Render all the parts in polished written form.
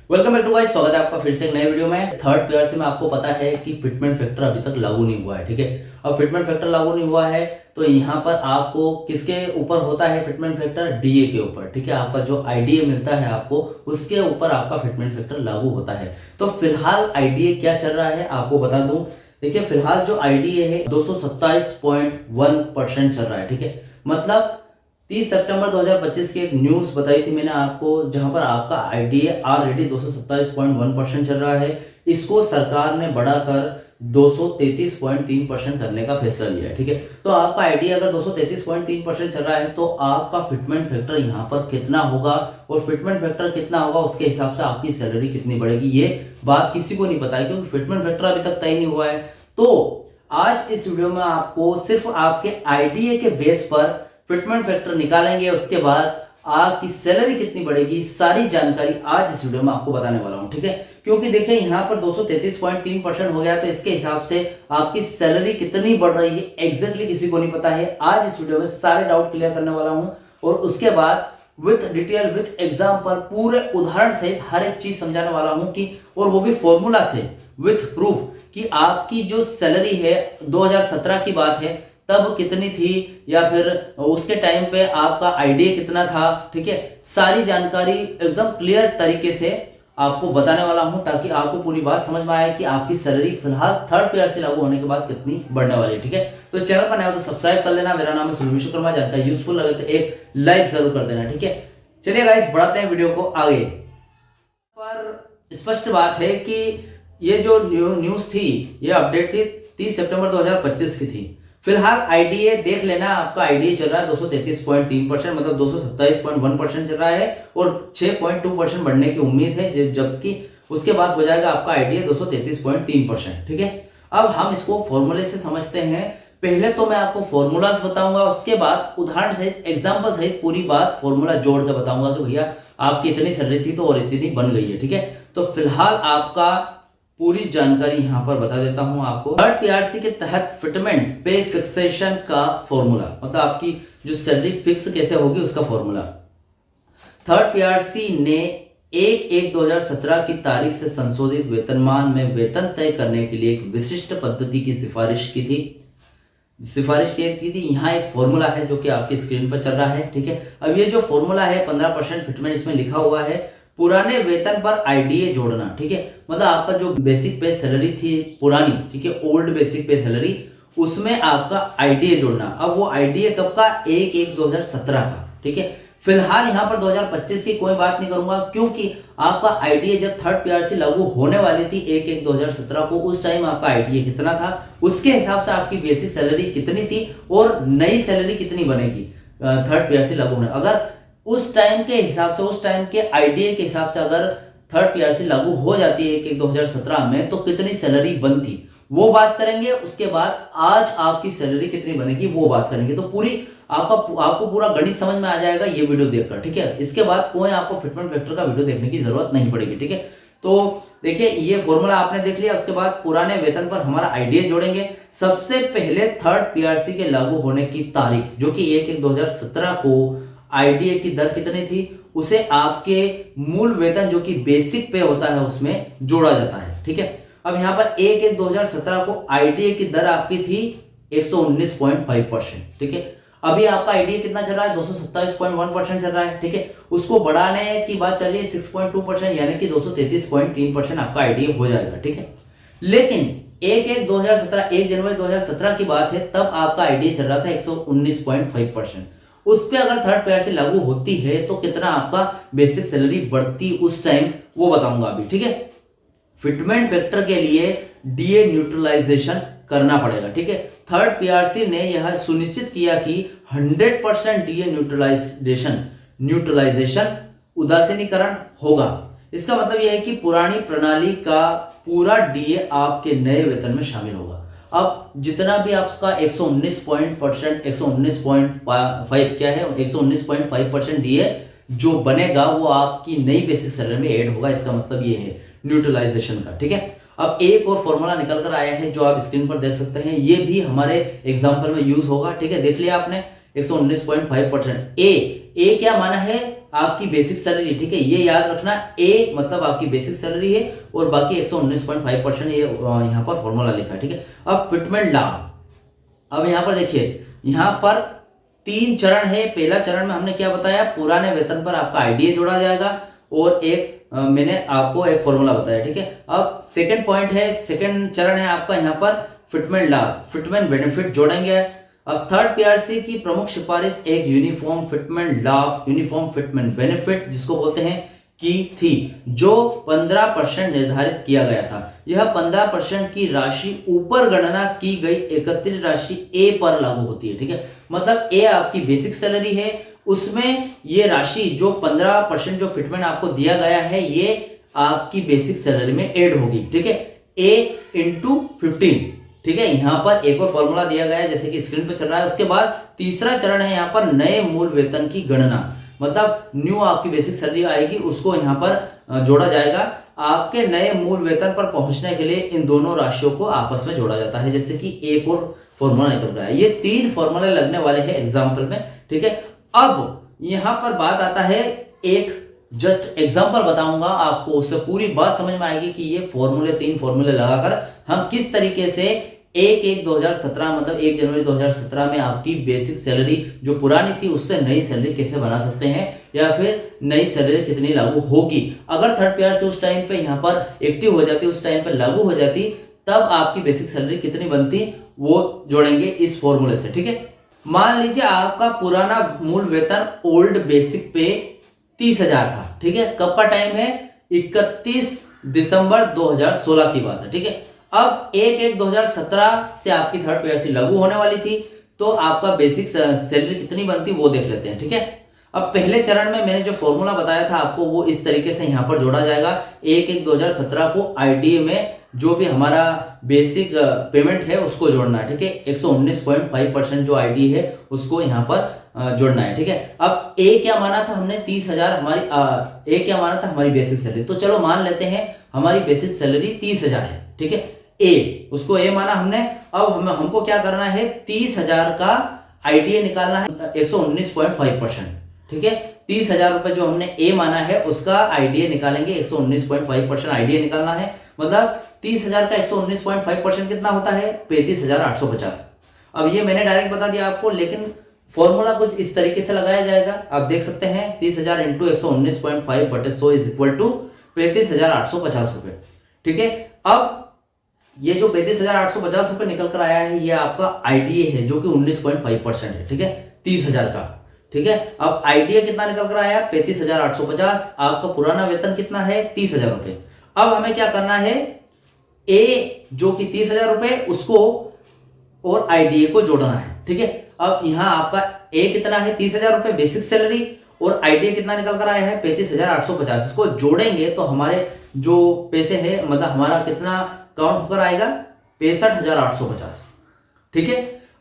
Welcome back to guys, स्वागत है आपका फिर से एक नए वीडियो में। थर्ड पीआरसी में आपको पता है कि फिटमेंट फैक्टर अभी तक लागू नहीं हुआ है। ठीक है, अब फिटमेंट फैक्टर लागू नहीं हुआ है तो यहाँ पर आपको किसके ऊपर होता है फिटमेंट फैक्टर? डीए के ऊपर। ठीक है, आपका जो आईडीए मिलता है आपको उसके ऊपर आपका फिटमेंट फैक्टर लागू होता है। तो फिलहाल आईडीए क्या चल रहा है आपको बता दूं। देखिए, फिलहाल जो आईडीए है 227.1% चल रहा है। ठीक है, मतलब 30 सितंबर 2025 की एक न्यूज बताई थी मैंने आपको, जहां पर आपका आईडीए ऑलरेडी 227.1% चल रहा है। इसको सरकार ने बढ़ाकर 233.3% करने का फैसला लिया है। ठीक है, तो आपका आईडीए अगर 233.3% चल रहा है तो आपका फिटमेंट फैक्टर यहाँ पर कितना होगा, और फिटमेंट फैक्टर कितना होगा उसके हिसाब से आपकी सैलरी कितनी बढ़ेगी, ये बात किसी को नहीं पता है, क्योंकि फिटमेंट फैक्टर अभी तक तय नहीं हुआ है। तो आज इस वीडियो में आपको सिर्फ आपके आईडीए के बेस पर फिटमेंट फैक्टर निकालेंगे, उसके बाद आपकी सैलरी कितनी बढ़ेगी, सारी जानकारी आज इस वीडियो में आपको बताने वाला हूं। ठीक है, क्योंकि देखिए यहाँ पर 233.3% हो गया, तो इसके हिसाब से आपकी सैलरी कितनी बढ़ रही है एग्जैक्टली किसी को नहीं पता है। आज इस वीडियो में सारे डाउट क्लियर करने वाला हूं, और उसके बाद विथ डिटेल विथ एग्जाम्पल पूरे उदाहरण सहित हर एक चीज समझाने वाला हूं कि, और वो भी फॉर्मूला से विथ प्रूफ कि आपकी जो सैलरी है 2017 की बात है तब कितनी थी, या फिर उसके टाइम पे आपका आईडीए कितना था। ठीक है, सारी जानकारी एकदम क्लियर तरीके से आपको बताने वाला हूं, ताकि आपको पूरी बात समझ में आए कि आपकी सैलरी फिलहाल थर्ड पीआरसी लागू होने के बाद कितनी बढ़ने वाली है। ठीक है, तो चैनल पर नया हो तो सब्सक्राइब कर लेना। मेरा नाम है सुनील विश्वकर्मा। जानकारी यूजफुल लगे तो एक लाइक जरूर कर देना। ठीक है, चलिए गाइस बढ़ाते हैं वीडियो को आगे। पर स्पष्ट बात है कि ये जो न्यूज थी, ये अपडेट थी 30 सितंबर 2025 की थी। फिलहाल आईडीए देख लेना, आपका आईडीए चल रहा है 233.3%, मतलब 227.1% चल रहा है, और 6.2% बढ़ने की उम्मीद है, जबकि उसके बाद हो जाएगा आपका आईडीए 233.3%। ठीक है, अब हम इसको फॉर्मूले से समझते हैं। पहले तो मैं आपको फॉर्मूलाज बताऊंगा, उसके बाद उदाहरण सहित एग्जाम्पल सहित पूरी बात फॉर्मूला जोड़ के बताऊंगा कि भैया आपकी इतनी सैलरी थी तो और इतनी बन गई है। ठीक है, तो फिलहाल आपका पूरी जानकारी यहां पर बता देता हूं आपको। थर्ड पीआरसी के तहत फिटमेंट पे फिक्सेशन का फॉर्मूला, मतलब आपकी जो सैलरी फिक्स कैसे होगी उसका फॉर्मूला। थर्ड पीआरसी ने 1/1/2017 की तारीख से संशोधित वेतनमान में वेतन तय करने के लिए एक विशिष्ट पद्धति की सिफारिश की थी। यहाँ एक फॉर्मूला है जो कि आपकी स्क्रीन पर चल रहा है। ठीक है, अब ये जो फॉर्मूला है 15% फिटमेंट, इसमें लिखा हुआ है पुराने वेतन पर आईडीए जोड़ना। ठीक है, मतलब आपका जो बेसिक पे सैलरी थी पुरानी, ठीक है, ओल्ड बेसिक पे सैलरी, उसमें आपका आईडीए जोड़ना। अब वो आईडीए कब का? 1/1/2017 का। ठीक है, फिलहाल यहाँ पर 2025 की कोई बात नहीं करूंगा, क्योंकि आपका आईडीए जब थर्ड पीआरसी लागू होने वाली थी 1/1/2017 को, उस टाइम आपका आईडीए कितना था, उसके हिसाब से आपकी बेसिक सैलरी कितनी थी और नई सैलरी कितनी बनेगी थर्ड पीआरसी लागू होने। अगर उस टाइम के हिसाब से, उस टाइम के आईडीए के हिसाब से अगर थर्ड पीआरसी लागू हो जाती है 1/1/2017 में, तो कितनी सैलरी बनती वो बात करेंगे। उसके बाद आज आपकी सैलरी कितनी बनेगी वो बात करेंगे। तो पूरी आपको पूरा गणित समझ में आ जाएगा ये वीडियो देखकर। ठीक है, इसके बाद कोई आपको फिटमेंट फैक्टर का वीडियो देखने की जरूरत नहीं पड़ेगी। ठीक है, तो देखिए ये फॉर्मूला आपने देख लिया, उसके बाद पुराने वेतन पर हमारा आईडीए जोड़ेंगे। सबसे पहले थर्ड पीआरसी के लागू होने की तारीख, जो कि 1/1/2017 को आईडीए की दर कितनी थी, उसे आपके मूल वेतन जो कि बेसिक पे होता है उसमें जोड़ा जाता है। ठीक है, अब यहां पर 1/1/2017 को आईडीए की दर आपकी थी 119.5%। ठीक है, अभी आपका आईडीए कितना चल रहा है? 227.1% चल रहा है। ठीक है, उसको बढ़ाने की बात चल रही है 6.2%, यानी कि 233.3% आपका आईडीए हो जाएगा। ठीक है, लेकिन 1/1/2017, 1 जनवरी 2017 की बात है, तब आपका आईडीए चल रहा था 119.5%। उस पर अगर थर्ड पीआरसी लागू होती है तो कितना आपका बेसिक सैलरी बढ़ती उस टाइम, वो बताऊंगा अभी। ठीक है, फिटमेंट फैक्टर के लिए डीए न्यूट्रलाइजेशन करना पड़ेगा। ठीक है, थर्ड पीआरसी ने यह सुनिश्चित किया कि 100% डीए न्यूट्रलाइजेशन उदासीनीकरण होगा। इसका मतलब यह है कि पुरानी प्रणाली का पूरा डीए आपके नए वेतन में शामिल होगा। अब जितना भी आपका 119.5 क्या है, 119.5% डीए जो बनेगा वो आपकी नई बेसिक सैलरी में ऐड होगा। इसका मतलब ये है न्यूट्रलाइजेशन का। ठीक है, अब एक और फॉर्मूला निकल कर आया है जो आप स्क्रीन पर देख सकते हैं, ये भी हमारे एग्जांपल में यूज होगा। ठीक है, देख लिया आपने 119.5%। ए क्या माना है? आपकी बेसिक सैलरी, ठीक है, ये याद रखना, ए मतलब आपकी बेसिक सैलरी है और बाकी 119.5% ये यहाँ पर फॉर्मूला लिखा है, ठीक है। अब फिटमेंट लाभ, अब यहाँ पर देखिए, यहाँ पर 3 चरण है। पहला चरण में हमने क्या बताया, पुराने वेतन पर आपका आईडीए जोड़ा जाएगा और एक मैंने आपको एक फॉर्मूला बताया, ठीक है। अब सेकंड पॉइंट है, सेकंड चरण है आपका यहाँ पर फिटमेंट लाभ, फिटमेंट बेनिफिट जोड़ेंगे। अब थर्ड पीआरसी की प्रमुख सिफारिश एक यूनिफॉर्म फिटमेंट लाभ, यूनिफॉर्म फिटमेंट बेनिफिट जिसको बोलते हैं की थी, जो 15% निर्धारित किया गया था। यह 15% की राशि ऊपर गणना की गई एकत्रित राशि ए पर लागू होती है, ठीक है। मतलब ए आपकी बेसिक सैलरी है, उसमें ये राशि जो 15% जो फिटमेंट आपको दिया गया है ये आपकी बेसिक सैलरी में ऐड होगी, ठीक है। ए इंटू 15, ठीक है। यहाँ पर एक और फॉर्मूला दिया गया है जैसे कि स्क्रीन पे चल रहा है। उसके बाद तीसरा चरण है यहाँ पर नए मूल वेतन की गणना, मतलब न्यू आपकी बेसिक सैलरी आएगी उसको यहाँ पर जोड़ा जाएगा। आपके नए मूल वेतन पर पहुंचने के लिए इन दोनों राशियों को आपस में जोड़ा जाता है, जैसे कि एक और फॉर्मूला निकल रहा है। ये 3 फॉर्मूले लगने वाले हैं एग्जाम्पल में, ठीक है। अब यहां पर बात आता है, एक जस्ट एग्जांपल बताऊंगा आपको, उससे पूरी बात समझ में आएगी कि ये फॉर्मूले 3 फॉर्मूले लगाकर हम किस तरीके से 1/1/2017 मतलब 1 जनवरी 2017 में आपकी बेसिक सैलरी जो पुरानी थी उससे नई सैलरी कैसे बना सकते हैं, या फिर नई सैलरी कितनी लागू होगी। अगर थर्ड पीआरसी उस टाइम पे यहाँ पर एक्टिव हो जाती, उस टाइम पे लागू हो जाती, तब आपकी बेसिक सैलरी कितनी बनती वो जोड़ेंगे इस फॉर्मूले से, ठीक है। मान लीजिए आपका पुराना मूल वेतन ओल्ड बेसिक पे 30,000 था, ठीक है। कब का टाइम है, 31 दिसंबर 2016 की बात है, ठीक है। अब 1/1/2017 से आपकी थर्ड पीआरसी लागू होने वाली थी, तो आपका बेसिक सैलरी कितनी बनती वो देख लेते हैं, ठीक है। अब पहले चरण में मैंने जो फॉर्मूला बताया था आपको वो इस तरीके से यहाँ पर जोड़ा जाएगा। 1/1/2017 को आईडीए में जो भी हमारा बेसिक पेमेंट है उसको जोड़ना है, ठीक है। 119.5% जो आईडी है उसको यहाँ पर जोड़ना है, ठीक है। अब ए क्या माना था हमने, 30,000 हमारी ए क्या माना था, हमारी बेसिक सैलरी। तो चलो मान लेते हैं हमारी बेसिक सैलरी 30,000 है, ठीक है। ए उसको ए माना हमने। अब हमको क्या करना है, 30,000 का आईडीए निकालना है 119.5%, ठीक है। 30,000 रुपए जो हमने ए माना है उसका आईडीए निकालेंगे, 119.5% आईडीए निकालना है। मतलब 30,000 का 119.5% कितना होता है, 35,850। अब ये मैंने डायरेक्ट बता दिया आपको, लेकिन फॉर्मूला कुछ इस तरीके से लगाया जाएगा। आप देख सकते हैं 30,000 इंटू 119.5/100 इज इक्वल टू 35,850 रुपए, ठीक है। अब ये जो 35,850 रुपए निकल कर आया है ये आपका आईडीए है जो कि 19.5% है, ठीक है, 30,000 का, ठीक है। अब आईडीए कितना निकल कर आया, 35,850। आपका पुराना वेतन कितना है, 30,000 रुपए। अब हमें क्या करना है, ए जो कि 30,000 रुपए उसको और आईडीए को जोड़ना है, ठीक है। अब यहां आपका ए कितना है, 30,000 रुपए बेसिक सैलरी, और आईडीए कितना निकल कर आया है, 35,850। इसको जोड़ेंगे तो हमारे जो पैसे है मतलब हमारा कितना काउंट होकर आएगा, 65,850, ठीक है।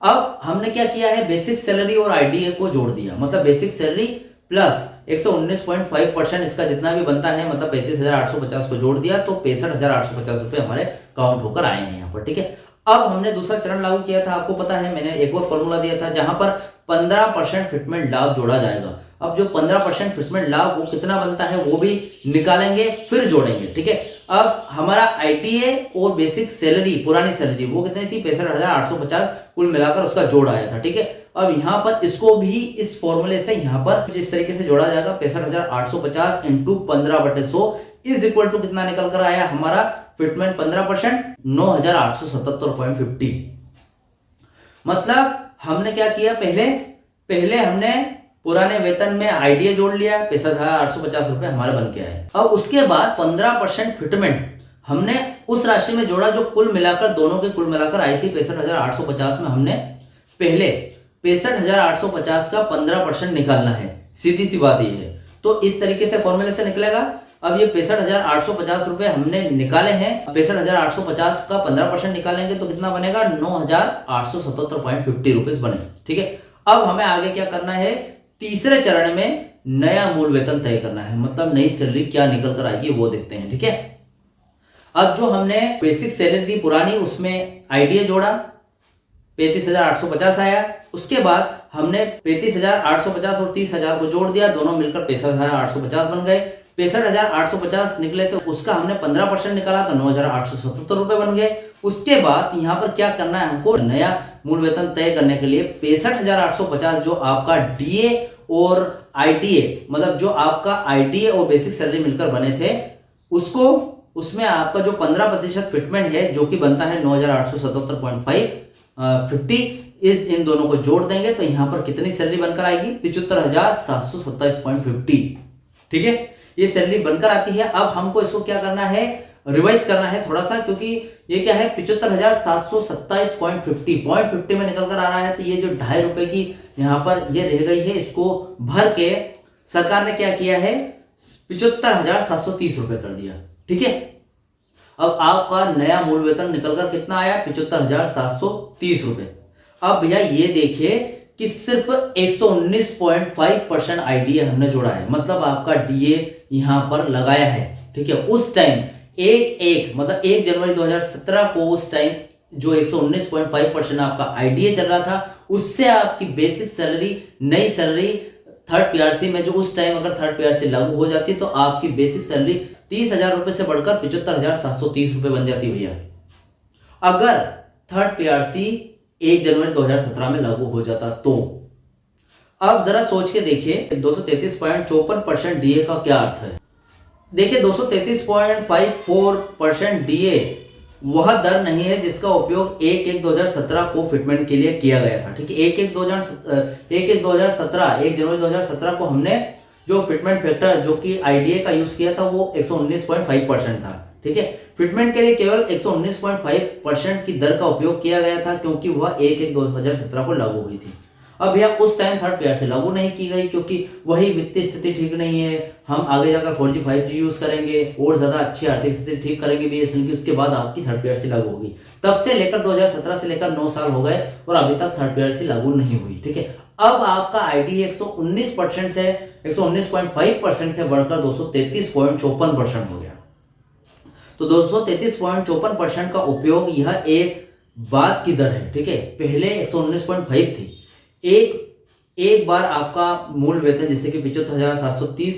अब हमने क्या किया है, बेसिक सैलरी और आईडीए को जोड़ दिया, मतलब बेसिक सैलरी प्लस 119.5% इसका जितना भी बनता है, मतलब 35,850 को जोड़ दिया तो 65,850 रुपए हमारे काउंट होकर आए हैं यहाँ पर, ठीक है। अब हमने दूसरा चरण लागू किया था, आपको पता है मैंने एक और फॉर्मूला दिया था जहां पर 15% फिटमेंट लाभ जोड़ा जाएगा। अब जो 15% फिटमेंट लाभ वो कितना बनता है वो भी निकालेंगे, फिर जोड़ेंगे, ठीक है। अब हमारा आईटीए और बेसिक सैलरी पुरानी सैलरी वो कितनी थी, 65,850, कुल मिलाकर उसका जोड़ आया था, ठीक है। अब यहाँ पर इसको भी इस फॉर्मूले से यहाँ पर कुछ इस तरीके से जोड़ा जाएगा, 65,850 इंटू 15/100 इज इक्वल टू कितना निकल कर आया हमारा फिटमेंट 15%, 9,877.50। मतलब हमने क्या किया, पहले हमने पुराने वेतन में आईडीए जोड़ लिया, 65,850 रुपए हमारे बन के आए। अब उसके बाद 15% फिटमेंट हमने उस राशि में जोड़ा जो कुल मिलाकर दोनों के कुल मिलाकर आई थी 65,850 में। हमने पहले 65,850 का 15% निकालना है, सीधी सी बात ये है। तो इस तरीके से फॉर्मूले से निकलेगा। अब ये 65,850 रुपए हमने निकाले हैं, 65,850 का 15% निकालेंगे तो कितना बनेगा, 9,877.50 रुपीज बने, ठीक है। अब हमें आगे क्या करना है, तीसरे चरण में नया मूल वेतन तय करना है, मतलब नई सैलरी क्या निकल कर आएगी वो देखते हैं, ठीक है। अब जो हमने बेसिक सैलरी थी पुरानी उसमें आईडीए जोड़ा, 35,850 आया। उसके बाद हमने 35,850 और 30,000 को जोड़ दिया, दोनों मिलकर 65,850 बन गए। 65,850 निकले तो उसका हमने 15% निकाला तो 9,877 रुपए बन गए। उसके बाद यहाँ पर क्या करना है, हमको नया मूल वेतन तय करने के लिए 65,850 जो आपका डीए और आईटीए, मतलब जो आपका आईटीए और बेसिक सैलरी मिलकर बने थे, उसको उसमें आपका जो 15% फिटमेंट है जो कि बनता है 9,877.50, इन दोनों को जोड़ देंगे तो यहाँ पर कितनी सैलरी बनकर आएगी, 75,727.50। ठीक है, ये सैलरी बनकर आती है। अब हमको इसको क्या करना है, रिवाइज करना है थोड़ा सा, क्योंकि ये क्या है 75,727.50 में निकल कर आ रहा है। तो ये जो 2.5 रुपए की यहाँ पर ये रह गई है, इसको भर के सरकार ने क्या किया है 75,730 रुपए कर दिया। ठीक है, अब आपका नया मूल वेतन निकलकर कितना आया, 75,730 रुपए। अब भैया ये देखिए कि सिर्फ 119.5% आईडीए हमने जोड़ा है, मतलब आपका डीए यहां पर लगाया है। ठीक है, उस टाइम मतलब 1 जनवरी 2017 को उस टाइम जो 119.5% आपका आईडीए चल रहा था, उससे आपकी बेसिक सैलरी, नई सैलरी थर्ड पीआरसी में जो उस टाइम अगर थर्ड पीआरसी लागू हो जाती तो आपकी बेसिक सैलरी 30,000 रुपए से बढ़कर 75,730 रुपए बन जाती भैया, अगर थर्ड पीआरसी 1 जनवरी 2017 में लागू हो जाता तो। अब जरा सोच के देखिए 233.54% डीए का क्या अर्थ है। देखिए 233.54% डीए वह दर नहीं है जिसका उपयोग 1/1/2017 को फिटमेंट के लिए किया गया था। ठीक है, 1 जनवरी 2017 को हमने जो फिटमेंट फैक्टर जो कि आईडीए का यूज किया था वो 119.5% था। ठीक है, फिटमेंट के लिए केवल 119.5% की दर का उपयोग किया गया था क्योंकि वह 1/1/2017 को लागू हुई थी। अब यह उस टाइम थर्ड पीआरसी लागू नहीं की गई क्योंकि वही वित्तीय स्थिति ठीक नहीं है, हम आगे जाकर 4G 5G यूज करेंगे और ज्यादा अच्छी आर्थिक स्थिति ठीक करेंगे बीएसएनएल की, उसके बाद आपकी थर्ड पीआरसी लागू होगी। तब से लेकर 2017 से लेकर 9 साल हो गए और अभी तक थर्ड पीआरसी लागू नहीं हुई। ठीक है, अब आपका आईडी 119% से 119.5% से बढ़कर 233.54% हो गया। तो 233.54% का उपयोग यह एक बात की दर है। ठीक है, पहले 119.5 थी। एक बार आपका मूल वेतन जैसे कि 75,730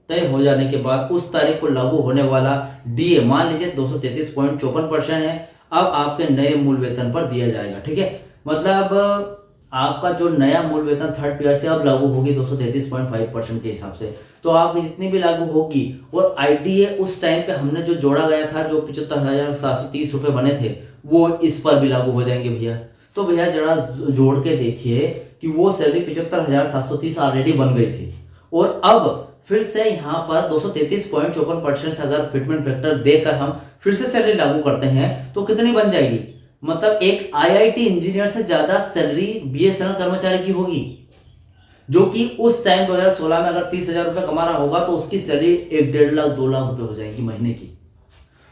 तय हो जाने के बाद उस तारीख को लागू होने वाला डीए मान लीजिए 233.54% है, अब आपके नए मूल वेतन पर दिया जाएगा। ठीक है, मतलब आपका जो नया मूल वेतन थर्ड पीआरसी अब लागू होगी 233.5% के हिसाब से, तो आप जितनी भी लागू होगी और आईडीए उस टाइम पे हमने जो जोड़ा गया था जो 75,730 रुपए बने थे वो इस पर भी लागू हो जाएंगे भैया। तो भैया जरा जोड़ के देखिए कि वो सैलरी 75,730 ऑलरेडी बन गई थी और अब फिर से यहाँ पर 233.54% से अगर फिटमेंट फैक्टर देकर हम फिर से सैलरी लागू करते हैं तो कितनी बन जाएगी, मतलब एक आईआईटी इंजीनियर से ज्यादा सैलरी बीएसएनएल कर्मचारी की होगी, जो कि उस टाइम 2016 में अगर 30,000 रुपए कमा रहा होगा तो उसकी सैलरी 1-1.5 लाख 2 लाख रुपए हो जाएगी महीने की।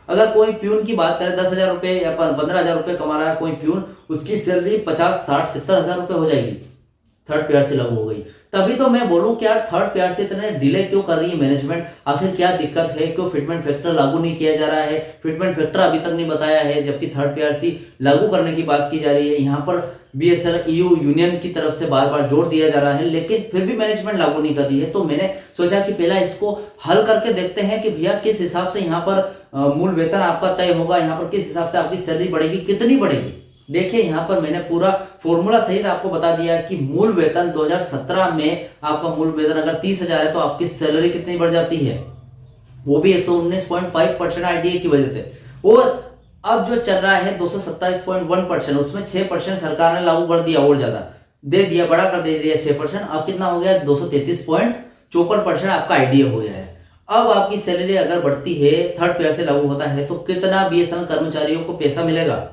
अगर कोई प्यून की बात करें 10,000 रुपए या 15,000 रुपए कमा रहा है कोई प्यून, उसकी सैलरी 50, 60, 70,000 रुपए हो जाएगी। थर्ड पीआरसी लागू हो गई। तभी तो मैं बोलूं कि यार थर्ड पीआरसी इतने डिले क्यों कर रही है मैनेजमेंट, आखिर क्या दिक्कत है, क्यों फिटमेंट फैक्टर लागू नहीं किया जा रहा है, फिटमेंट फैक्टर अभी तक नहीं बताया है जबकि थर्ड पीआरसी लागू करने की बात की जा रही है। यहाँ पर बीएसएनएल ईयू यूनियन की तरफ से बार बार जोर दिया जा रहा है लेकिन फिर भी मैनेजमेंट लागू नहीं कर रही है। तो मैंने सोचा कि पहला इसको हल करके देखते हैं कि भैया किस हिसाब से यहाँ पर मूल वेतन आपका तय होगा, यहाँ पर किस हिसाब से आपकी सैलरी बढ़ेगी, कितनी बढ़ेगी। देखिए यहाँ पर मैंने पूरा फॉर्मूला सहित आपको बता दिया कि मूल वेतन 2017 में आपका मूल वेतन अगर 30,000 है तो आपकी सैलरी कितनी बढ़ जाती है, वो भी 119.5% आईडीए की वजह से। और अब जो चल रहा है 227.1%, उसमें 6% सरकार ने लागू कर दिया और ज्यादा दे दिया, बड़ा कर दे दिया 6%। अब कितना हो गया 233.54% आपका आईडीए हो गया है। अब आपकी सैलरी अगर बढ़ती है, थर्ड पीआरसी लागू होता है तो कितना बीएसएनएल कर्मचारियों को पैसा मिलेगा,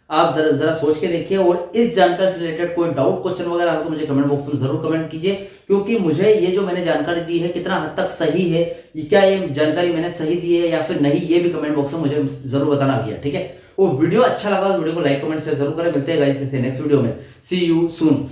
आप जरा सोच के देखिए। और इस जानकारी से रिलेटेड कोई डाउट क्वेश्चन वगैरह हो तो मुझे कमेंट बॉक्स में जरूर कमेंट कीजिए, क्योंकि मुझे ये जो मैंने जानकारी दी है कितना हद तक सही है, क्या ये जानकारी मैंने सही दी है या फिर नहीं, ये भी कमेंट बॉक्स में मुझे जरूर बताना भैया। ठीक है, वो वीडियो अच्छा लगा वीडियो को लाइक कमेंट शेयर जरूर करें। मिलते हैं गाइस नेक्स्ट वीडियो में, सी यू सून।